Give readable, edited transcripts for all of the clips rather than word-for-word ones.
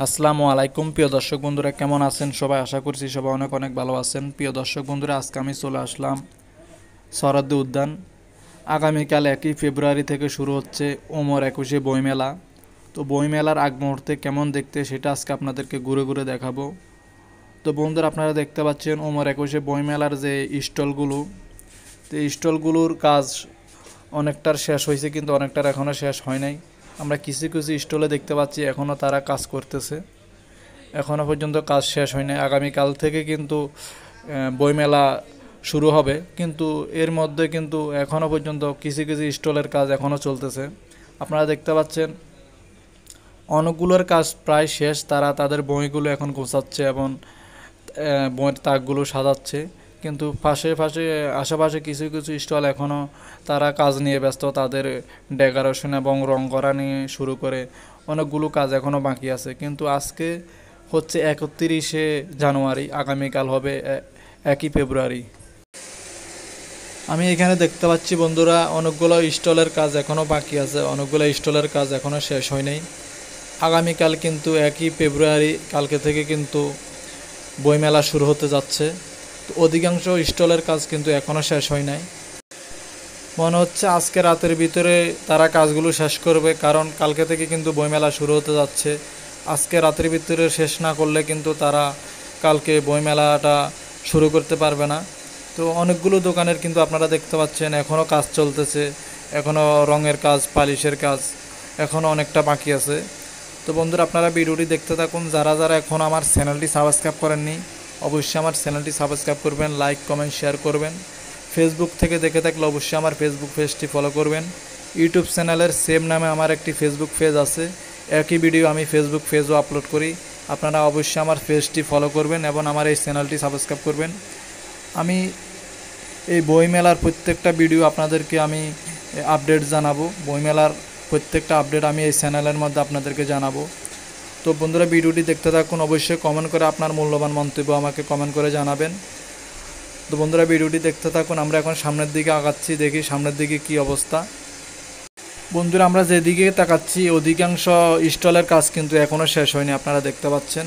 আসসালামু আলাইকুম প্রিয় দর্শক বন্ধুরা, কেমন আছেন সবাই? আশা করছি সবাই অনেক অনেক ভালো আছেন। প্রিয় দর্শক বন্ধুরা, আজকে আমি চলে আসলাম সরোয়ার্দী উদ্যান। আগামীকাল 1 ফেব্রুয়ারি থেকে শুরু হচ্ছে ওমর 21 বইমেলা। তো বইমেলার আগ মুহূর্তে কেমন দেখতে সেটা আজকে আপনাদেরকে ঘুরে ঘুরে দেখাবো। তো বন্ধুরা, আপনারা দেখতে পাচ্ছেন ওমর 21 বইমেলার যে স্টলগুলো, তো এই স্টলগুলোর কাজ অনেকটার শেষ হয়েছে, কিন্তু অনেকটার এখনও শেষ হয় নাই। আমরা কিছু কিছু স্টলে দেখতে পাচ্ছি এখনও তারা কাজ করতেছে, এখনও পর্যন্ত কাজ শেষ হয় নাই। আগামীকাল থেকে কিন্তু বইমেলা শুরু হবে, কিন্তু এর মধ্যে কিন্তু এখনও পর্যন্ত কিছু কিছু স্টলের কাজ এখনও চলতেছে। আপনারা দেখতে পাচ্ছেন অনেকগুলোর কাজ প্রায় শেষ, তারা তাদের বইগুলো এখন গোছাচ্ছে এবং বইয়ের তাকগুলো সাজাচ্ছে। কিন্তু আশেপাশে কিছু কিছু স্টল এখনও তারা কাজ নিয়ে ব্যস্ত, তাদের ডেকোরেশন এবং রং করা নিয়ে শুরু করে অনেকগুলো কাজ এখনও বাকি আছে। কিন্তু আজকে হচ্ছে 31শে জানুয়ারি, আগামীকাল হবে 1 ফেব্রুয়ারি। আমি এখানে দেখতে পাচ্ছি বন্ধুরা, অনেকগুলো স্টলের কাজ এখনও বাকি আছে, অনেকগুলো স্টলের কাজ এখনও শেষ হয় নাই। আগামীকাল কিন্তু 1 ফেব্রুয়ারি, কালকে থেকে কিন্তু বইমেলা শুরু হতে যাচ্ছে। তো অধিকাংশ স্টলের কাজ কিন্তু এখনও শেষ হয় নাই। মনে হচ্ছে আজকে রাতের ভিতরে তারা কাজগুলো শেষ করবে, কারণ কালকে থেকে কিন্তু বইমেলা শুরু হতে যাচ্ছে। আজকে রাতের ভিতরে শেষ না করলে কিন্তু তারা কালকে বইমেলাটা শুরু করতে পারবে না। তো অনেকগুলো দোকানের কিন্তু আপনারা দেখতে পাচ্ছেন এখনও কাজ চলতেছে, এখনও রঙের কাজ, পালিশের কাজ এখনও অনেকটা বাকি আছে। তো বন্ধুরা, আপনারা ভিডিওটি দেখতে থাকুন। যারা যারা এখন আমার চ্যানেলটি সাবস্ক্রাইব করেননি, অবশ্যই আমার চ্যানেলটি সাবস্ক্রাইব করবেন, লাইক কমেন্ট শেয়ার করবেন। ফেসবুক থেকে দেখে থাকলে অবশ্যই আমার ফেসবুক পেজটি ফলো করবেন। ইউটিউব চ্যানেলের সেম নামে আমার একটি ফেসবুক পেজ আছে, একই ভিডিও আমি ফেসবুক পেজও আপলোড করি। আপনারা অবশ্যই আমার পেজটি ফলো করবেন এবং আমার এই চ্যানেলটি সাবস্ক্রাইব করবেন। আমি এই বইমেলার প্রত্যেকটা ভিডিও আপনাদেরকে আমি আপডেট জানাবো, বইমেলার প্রত্যেকটা আপডেট আমি এই চ্যানেলের মধ্যে আপনাদেরকে জানাবো। তো বন্ধুরা, ভিডিওটি দেখতে থাকুন, অবশ্যই কমেন্ট করে আপনার মূল্যবান মন্তব্য আমাকে কমেন্ট করে জানাবেন। তো বন্ধুরা, ভিডিওটি দেখতে থাকুন। আমরা এখন সামনের দিকে আগাচ্ছি, দেখি সামনের দিকে কি অবস্থা। বন্ধুরা, আমরা যেদিকে তাকাচ্ছি অধিকাংশ স্টলের কাজ কিন্তু এখনও শেষ হয়নি। আপনারা দেখতে পাচ্ছেন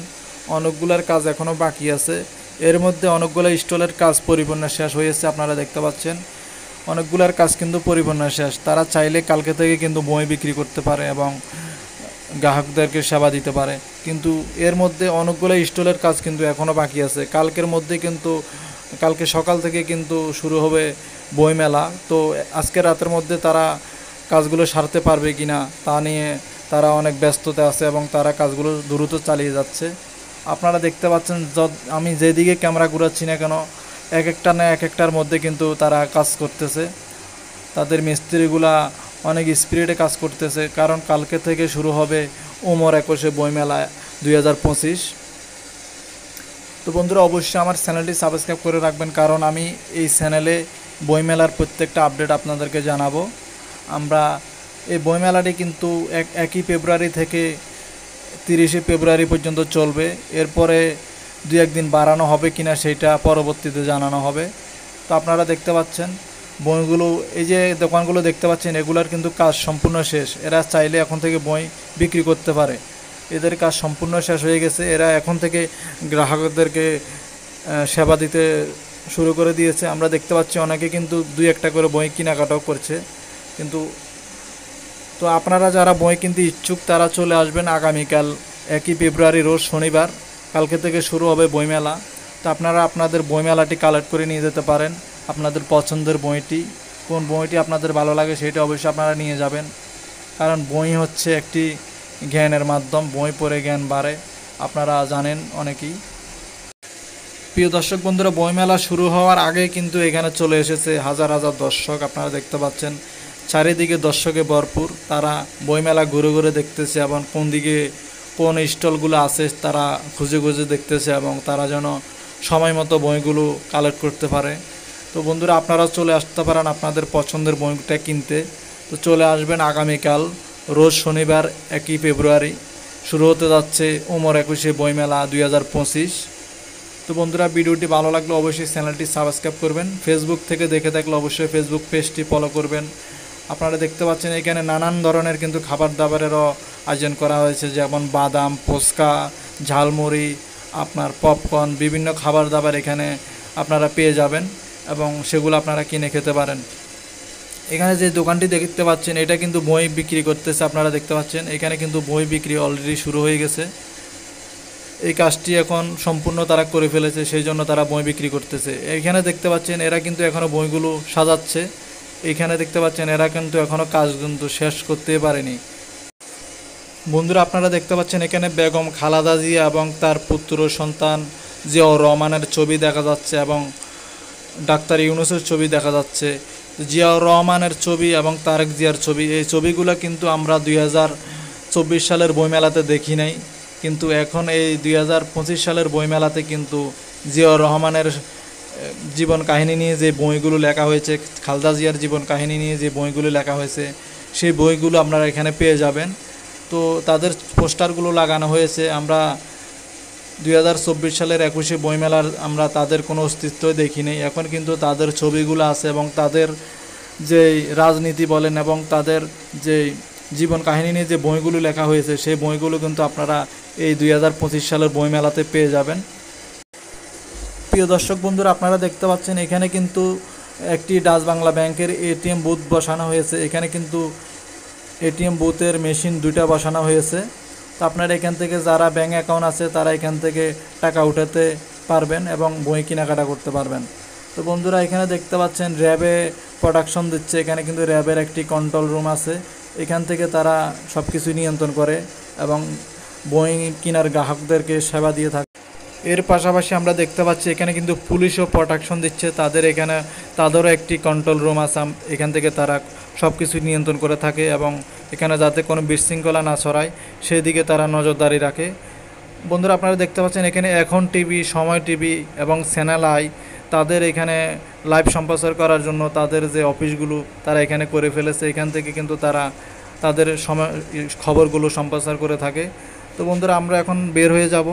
অনেকগুলোর কাজ এখনও বাকি আছে। এর মধ্যে অনেকগুলো স্টলের কাজ পরিপূর্ণ শেষ হয়েছে। আপনারা দেখতে পাচ্ছেন অনেকগুলোর কাজ কিন্তু পরিপূর্ণ শেষ। তারা চাইলে কালকে থেকে কিন্তু বই বিক্রি করতে পারে এবং গ্রাহকদেরকে সেবা দিতে পারে, কিন্তু এর মধ্যে অনেকগুলো স্টলের কাজ কিন্তু এখনও বাকি আছে। কালকে সকাল থেকে কিন্তু শুরু হবে বইমেলা। তো আজকে রাতের মধ্যে তারা কাজগুলো সারতে পারবে কি না তা নিয়ে তারা অনেক ব্যস্ততা আছে এবং তারা কাজগুলো দ্রুত চালিয়ে যাচ্ছে। আপনারা দেখতে পাচ্ছেন আমি যেদিকে ক্যামেরা ঘুরাচ্ছি না কেন, এক একটা না এক একটার মধ্যে কিন্তু তারা কাজ করতেছে। তাদের মিস্ত্রিগুলা অনেক স্পিডে কাজ করতেছে, কারণ কালকে থেকে শুরু হবে ওমর 21 বইমেলা 2025। তো বন্ধুরা, অবশ্যই আমার চ্যানেলটি সাবস্ক্রাইব করে রাখবেন, কারণ আমি এই চ্যানেলে বইমেলার প্রত্যেকটা আপডেট আপনাদেরকে জানাবো। আমরা এই বইমেলাটি কিন্তু 1 ফেব্রুয়ারি থেকে 30 ফেব্রুয়ারি পর্যন্ত চলবে। এরপরে 2-1 দিন বাড়ানো হবে কিনা সেটা পরবর্তীতে জানানো হবে। তো আপনারা দেখতে পাচ্ছেন বইগুলো, এই যে দোকানগুলো দেখতে পাচ্ছেন, এগুলার কিন্তু কাজ সম্পূর্ণ শেষ। এরা চাইলে এখন থেকে বই বিক্রি করতে পারে, এদের কাজ সম্পূর্ণ শেষ হয়ে গেছে। এরা এখন থেকে গ্রাহকদেরকে সেবা দিতে শুরু করে দিয়েছে। আমরা দেখতে পাচ্ছি অনেকে কিন্তু 2-1টা করে বই কেনাকাটাও করছে। তো আপনারা যারা বই কিনতে ইচ্ছুক তারা চলে আসবেন আগামীকাল 1 ফেব্রুয়ারি রোজ শনিবার, কালকে থেকে শুরু হবে বইমেলা। তো আপনারা আপনাদের বইমেলাটি কালেক্ট করে নিয়ে যেতে পারেন, আপনাদের পছন্দের বইটি, কোন বইটি আপনাদের ভালো লাগে সেটা অবশ্যই আপনারা নিয়ে যাবেন, কারণ বই হচ্ছে একটি জ্ঞানের মাধ্যম, বই পড়ে জ্ঞান বাড়ে, আপনারা জানেন অনেকেই। প্রিয় দর্শক বন্ধুরা, বইমেলা শুরু হওয়ার আগে কিন্তু এখানে চলে এসেছে হাজার হাজার দর্শক। আপনারা দেখতে পাচ্ছেন চারিদিকে দর্শকে ভরপুর, তারা বইমেলা ঘুরে ঘুরে দেখতেছে এবং কোন স্টলগুলো আছে তারা খুঁজে খুঁজে দেখতেছে এবং তারা যেন সময় মতো বইগুলো কালেক্ট করতে পারে। তো বন্ধুরা, আপনারা চলে আসতে পারেন আপনাদের পছন্দের বইটা কিনতে। তো চলে আসবেন আগামীকাল রোজ শনিবার 1 ফেব্রুয়ারি, শুরু হতে যাচ্ছে ওমর 21 বইমেলা 2025। তো বন্ধুরা, ভিডিওটি ভালো লাগলে অবশ্যই চ্যানেলটি সাবস্ক্রাইব করবেন। ফেসবুক থেকে দেখে থাকলে অবশ্যই ফেসবুক পেজটি ফলো করবেন। আপনারা দেখতে পাচ্ছেন এখানে নানান ধরনের কিন্তু খাবার দাবারেরও আয়োজন করা হয়েছে, যেমন বাদাম, ফুচকা, ঝালমুড়ি, আপনার পপকর্ন, বিভিন্ন খাবার দাবার এখানে আপনারা পেয়ে যাবেন এবং সেগুলো আপনারা কিনে খেতে পারেন। এখানে যে দোকানটি দেখতে পাচ্ছেন এটা কিন্তু বই বিক্রি করতেছে, আপনারা দেখতে পাচ্ছেন এখানে কিন্তু বই বিক্রি অলরেডি শুরু হয়ে গেছে। এই কাজটি এখন সম্পূর্ণ তারা করে ফেলেছে, সেই জন্য তারা বই বিক্রি করতেছে। এখানে দেখতে পাচ্ছেন এরা কিন্তু এখনও বইগুলো সাজাচ্ছে। এখানে দেখতে পাচ্ছেন এরা কিন্তু এখনও কাজ কিন্তু শেষ করতেই পারেনি। বন্ধুরা আপনারা দেখতে পাচ্ছেন এখানে বেগম খালেদা জিয়া এবং তার পুত্র সন্তান জিয়াউর রহমানের ছবি দেখা যাচ্ছে এবং ডাক্তার ইউনূসের ছবি দেখা যাচ্ছে। জিয়াউর রহমানের ছবি এবং তারেক জিয়ার ছবি, এই ছবিগুলো কিন্তু আমরা 2024 সালের বইমেলাতে দেখি নাই, কিন্তু এখন এই 2025 সালের বইমেলাতে কিন্তু জিয়াউর রহমানের জীবন কাহিনী নিয়ে যে বইগুলো লেখা হয়েছে, খালেদা জিয়ার জীবন কাহিনী নিয়ে যে বইগুলো লেখা হয়েছে, সেই বইগুলো আপনারা এখানে পেয়ে যাবেন। তো তাদের পোস্টারগুলো লাগানো হয়েছে। আমরা 2024 সালের 21শে বইমেলার আমরা তাদের কোনো অস্তিত্বই দেখি নেই, এখন কিন্তু তাদের ছবিগুলো আছে এবং তাদের যে রাজনীতি বলেন এবং তাদের যে জীবন কাহিনী নিয়ে যে বইগুলো লেখা হয়েছে সেই বইগুলো কিন্তু আপনারা এই 2025 সালের বইমেলাতে পেয়ে যাবেন। প্রিয় দর্শক বন্ধুরা আপনারা দেখতে পাচ্ছেন এখানে কিন্তু একটি ডাচ বাংলা ব্যাংকের এটিএম বুথ বসানো হয়েছে। এখানে কিন্তু এটিএম বুথের মেশিন 2টা বসানো হয়েছে। তো আপনারা এখান থেকে যারা ব্যাঙ্ক অ্যাকাউন্ট আছে তারা এখান থেকে টাকা উঠাতে পারবেন এবং বই কেনাকাটা করতে পারবেন। তো বন্ধুরা এখানে দেখতে পাচ্ছেন র্যাবে প্রোডাকশন দিচ্ছে। এখানে কিন্তু র্যাবের একটি কন্ট্রোল রুম আছে, এখান থেকে তারা সব কিছু নিয়ন্ত্রণ করে এবং বই কেনার গ্রাহকদেরকে সেবা দিয়ে থাকে। এর পাশাপাশি আমরা দেখতে পাচ্ছি এখানে কিন্তু পুলিশও প্রোটেকশন দিচ্ছে, তাদেরও একটি কন্ট্রোল রুম আছে, এখান থেকে তারা সব কিছু নিয়ন্ত্রণ করে থাকে এবং এখানে যাতে কোনো বিশৃঙ্খলা না ছড়ায় সেই দিকে তারা নজরদারি রাখে। বন্ধুরা আপনারা দেখতে পাচ্ছেন এখানে এখন টিভি, সময় টিভি এবং চ্যানেল আই তাদের এখানে লাইভ সম্প্রচার করার জন্য তাদের যে অফিসগুলো তারা এখানে করে ফেলেছে, এখান থেকে কিন্তু তারা তাদের খবরগুলো সম্প্রচার করে থাকে। তো বন্ধুরা আমরা এখন বের হয়ে যাব।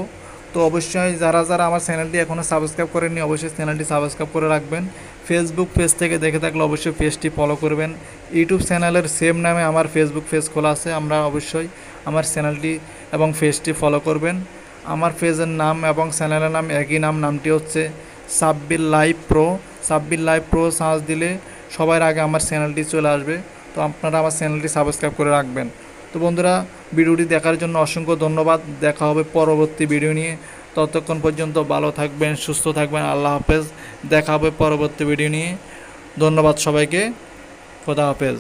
তো অবশ্যই যারা আমার চ্যানেলটি এখনও সাবস্ক্রাইব করেননি অবশ্যই চ্যানেলটি সাবস্ক্রাইব করে রাখবেন। ফেসবুক পেজ থেকে দেখে থাকলে অবশ্যই পেজটি ফলো করবেন। ইউটিউব চ্যানেলের সেম নামে আমার ফেসবুক পেজ খোলা আছে, আমরা অবশ্যই আমার চ্যানেলটি এবং পেজটি ফলো করবেন। আমার পেজের নাম এবং চ্যানেলের নাম একই নামটি হচ্ছে সাব্বির লাইভ প্রো সার্চ দিলে সবার আগে আমার চ্যানেলটি চলে আসবে। তো আপনারা আমার চ্যানেলটি সাবস্ক্রাইব করে রাখবেন। তো বন্ধুরা ভিডিওটি দেখার জন্য অসংখ্য ধন্যবাদ। দেখা হবে পরবর্তী ভিডিও নিয়ে, ততক্ষণ পর্যন্ত ভালো থাকবেন, সুস্থ থাকবেন। আল্লাহ হাফেজ। দেখা হবে পরবর্তী ভিডিও নিয়ে। ধন্যবাদ সবাইকে। খোদা হাফেজ।